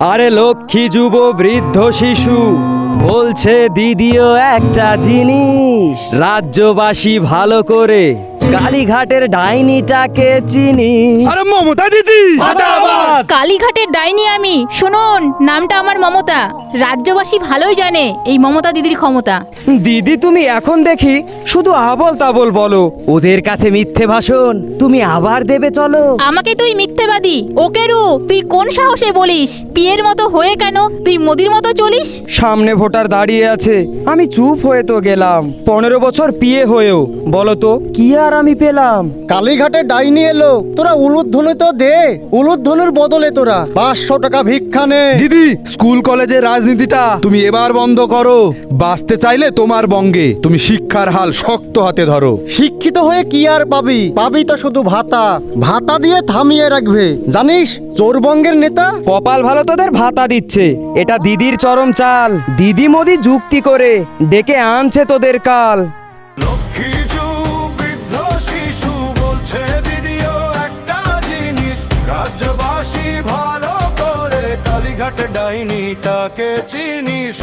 আরে লক্ষ্মী যুব বৃদ্ধ শিশু বলছে দিদিও একটা জিনিস, রাজ্যবাসী ভালো করে কালীঘাটের ডাইনিটাকে চিনি। আরে মমতা দিদি, কালীঘাটের ডাইনি আমি। শুনুন, নামটা আমার মমতা। রাজ্যবাসী ভালোই জানে এই মমতা দিদির ক্ষমতা। দিদি তুমি এখন দেখি শুধু আবল তাবল বলো, ওদের কাছে মিথ্যে ভাষণ তুমি আবার দেবে চলো। আমাকে তুই মিথ্যেবাদী, ওকেরু তুই কোন সাহসে বলিস? পিয়ের মতো হয়ে কেন তুই মোদির মতো চলিস? সামনে ভোটার দাঁড়িয়ে আছে, আমি চুপ হয়ে তো গেলাম। 15 বছর পিয়ে হয়েও বলো তো কি আর আমি পেলাম? কালীঘাটে ডাইনি এলো, তোরা উলুধ্বনি তো দে। উলুধ্বনির বদলে তোরা 500 টাকা ভিক্ষা নে। দিদি স্কুল কলেজের রাজনীতিটা তুমি এবার বন্ধ করো। বাঁচতে চাইলে তোমার বঙ্গে তুমি শিক্ষার হাল শক্ত হাতে ধরো। শিক্ষিত হয়ে কি আর পাবি? পাবি তো শুধু ভাতা। ভাতা দিয়ে থামিয়ে রাখবে। জানিস চোরবঙ্গের নেতা? কপাল ভালো তোদের ভাতা দিচ্ছে, এটা দিদির চরম চাল। দিদি মোদি যুক্তি করে ডেকে আনছে তোদের কাল। লক্ষ্মী যুব বৃদ্ধ শিশু বলছে দিদিও একটা জিনিস, রাজ্যবাসী ভালো করে কালীঘাট ডাইনিটাকে চিনিস।